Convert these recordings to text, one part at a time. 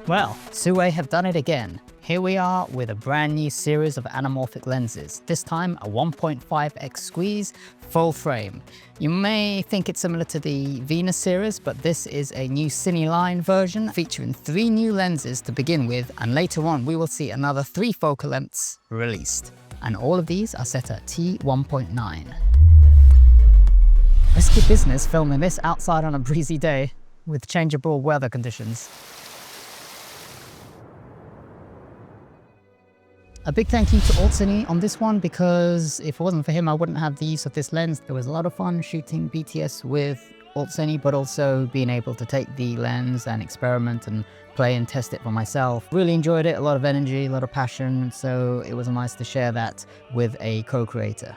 Well, SIRUI have done it again. Here we are with a brand new series of anamorphic lenses, this time a 1.5x squeeze full frame. You may think it's similar to the Venus series, but this is a new Cine line version featuring 3 new lenses to begin with, and later on we will see another 3 focal lengths released. And all of these are set at T1.9. Risky business filming this outside on a breezy day with changeable weather conditions. A big thank you to Cine on this one, because if it wasn't for him, I wouldn't have the use of this lens. It was a lot of fun shooting BTS with Cine, but also being able to take the lens and experiment and play and test it for myself. Really enjoyed it, a lot of energy, a lot of passion, so it was nice to share that with a co-creator.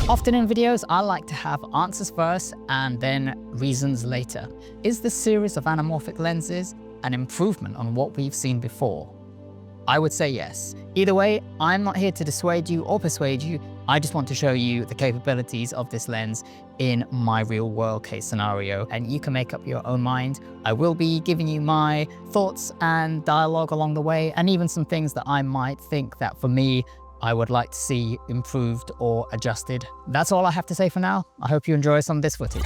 Often in videos, I like to have answers first and then reasons later. Is this series of anamorphic lenses an improvement on what we've seen before? I would say yes. Either way, I'm not here to dissuade you or persuade you. I just want to show you the capabilities of this lens in my real world case scenario, and you can make up your own mind. I will be giving you my thoughts and dialogue along the way, and even some things that I might think that for me, I would like to see improved or adjusted. That's all I have to say for now. I hope you enjoy some of this footage.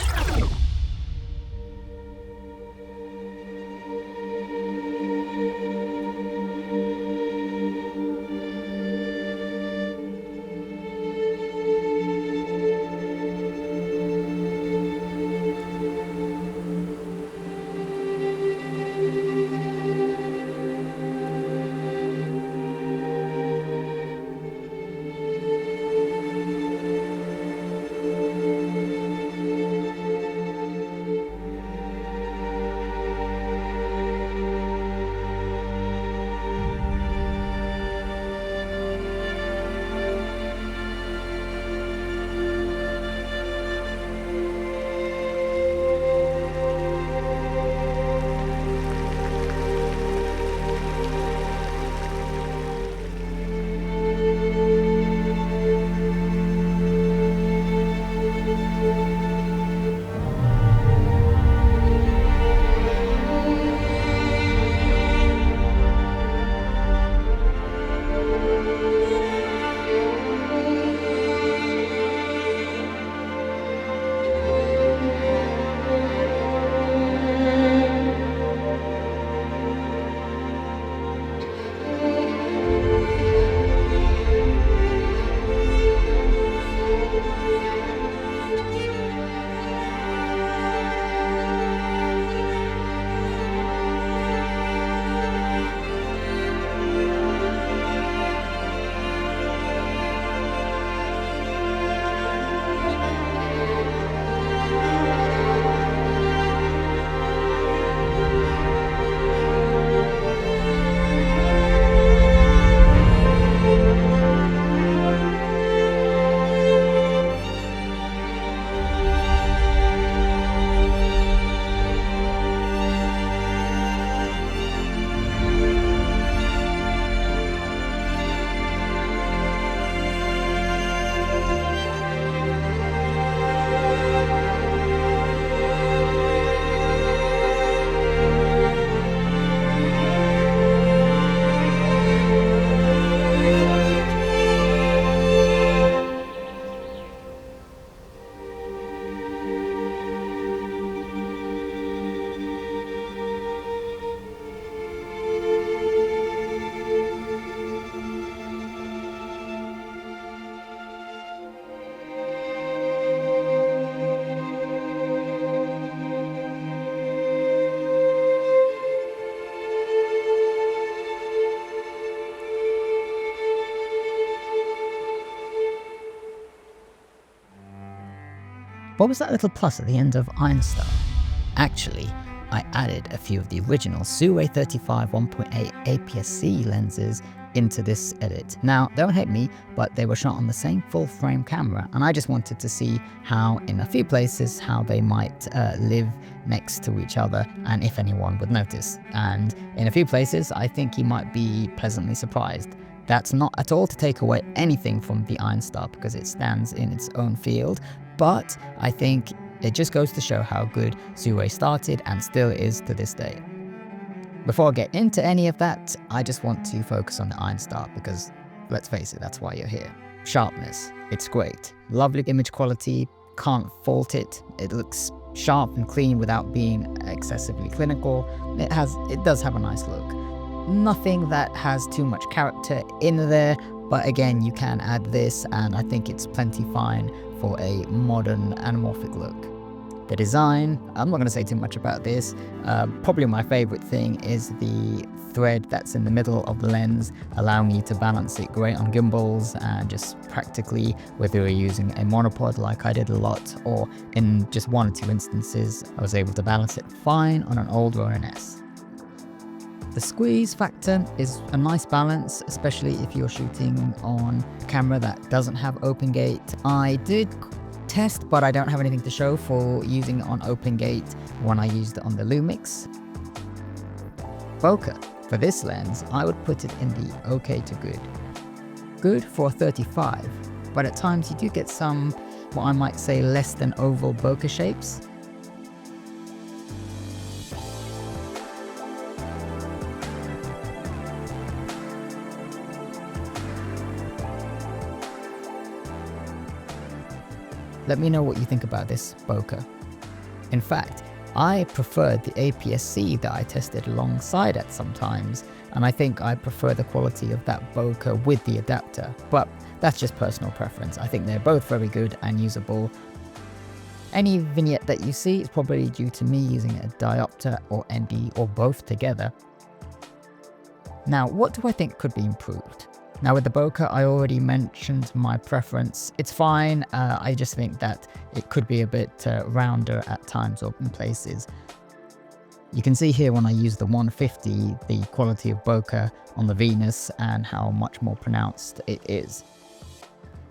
What was that little plus at the end of IronStar? Actually, I added a few of the original SIRUI 35 1.8 APS-C lenses into this edit. Now, don't hate me, but they were shot on the same full frame camera, and I just wanted to see how, in a few places, how they might live next to each other and if anyone would notice. And in a few places, I think you might be pleasantly surprised. That's not at all to take away anything from the IronStar because it stands in its own field, but I think it just goes to show how good SIRUI started and still is to this day. Before I get into any of that, I just want to focus on the IronStar because, let's face it, that's why you're here. Sharpness, it's great. Lovely image quality, can't fault it. It looks sharp and clean without being excessively clinical. It does have a nice look. Nothing that has too much character in there, but again, you can add this and I think it's plenty fine for a modern anamorphic look. The design, I'm not going to say too much about this. Probably my favorite thing is the thread that's in the middle of the lens, allowing you to balance it great on gimbals and just practically, whether you're using a monopod like I did a lot, or in just 1 or 2 instances, I was able to balance it fine on an old Ronin S. The squeeze factor is a nice balance, especially if you're shooting on a camera that doesn't have open gate. I did test, but I don't have anything to show for using it on open gate when I used it on the Lumix. Bokeh. For this lens, I would put it in the okay to good. Good for a 35, but at times you do get some, what I might say, less than oval bokeh shapes. Let me know what you think about this bokeh. In fact, I preferred the APS-C that I tested alongside it sometimes, and I think I prefer the quality of that bokeh with the adapter, but that's just personal preference. I think they're both very good and usable. Any vignette that you see is probably due to me using a diopter or ND or both together. Now, what do I think could be improved? Now with the bokeh, I already mentioned my preference. It's fine, I just think that it could be a bit rounder at times or in places. You can see here when I use the 150, the quality of bokeh on the Venus and how much more pronounced it is.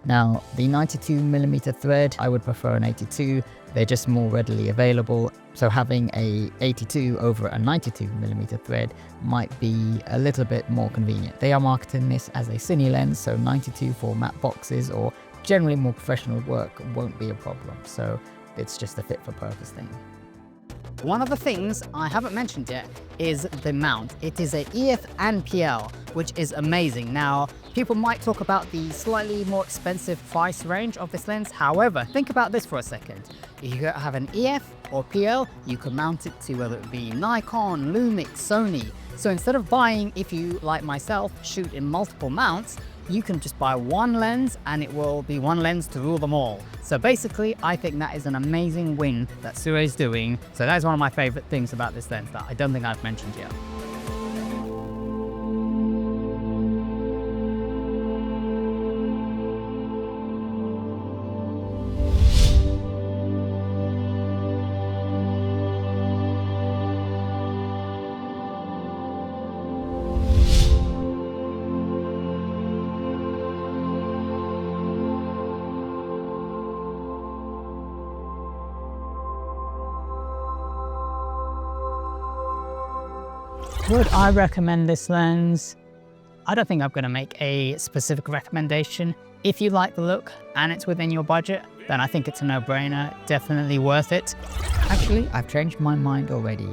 Now the 92mm thread, I would prefer an 82. They're just more readily available, so having a 82 over a 92mm thread might be a little bit more convenient. They are marketing this as a cine lens, so 92 for matte boxes or generally more professional work won't be a problem, so it's just a fit for purpose thing. One of the things I haven't mentioned yet is the mount. It is a EF and PL, which is amazing. Now, people might talk about the slightly more expensive price range of this lens. However, think about this for a second. If you have an EF or PL, you can mount it to whether it be Nikon, Lumix, Sony. So instead of buying, if you, like myself, shoot in multiple mounts, you can just buy one lens and it will be one lens to rule them all. So basically, I think that is an amazing win that SIRUI is doing. So that is one of my favorite things about this lens that I don't think I've mentioned yet. Would I recommend this lens? I don't think I'm going to make a specific recommendation. If you like the look and it's within your budget, then I think it's a no-brainer, definitely worth it. Actually, I've changed my mind already.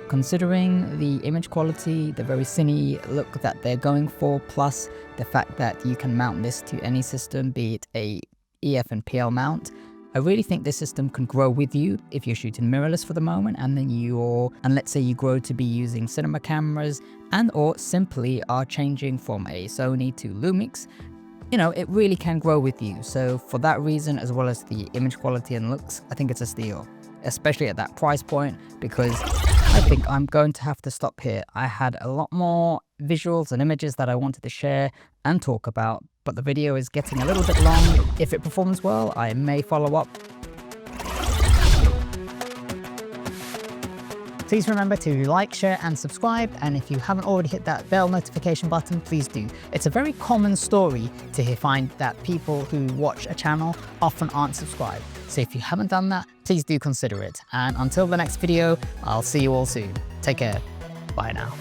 Considering the image quality, the very cine look that they're going for, plus the fact that you can mount this to any system, be it a EF and PL mount, I really think this system can grow with you if you're shooting mirrorless for the moment, and then let's say you grow to be using cinema cameras and or simply are changing from a Sony to Lumix. You know, it really can grow with you. So for that reason, as well as the image quality and looks, I think it's a steal, especially at that price point, because I think I'm going to have to stop here. I had a lot more visuals and images that I wanted to share and talk about, but the video is getting a little bit long. If it performs well, I may follow up. Please remember to like, share and subscribe, and if you haven't already hit that bell notification button, please do. It's a very common story to find that people who watch a channel often aren't subscribed. So if you haven't done that, please do consider it. And until the next video, I'll see you all soon. Take care. Bye now.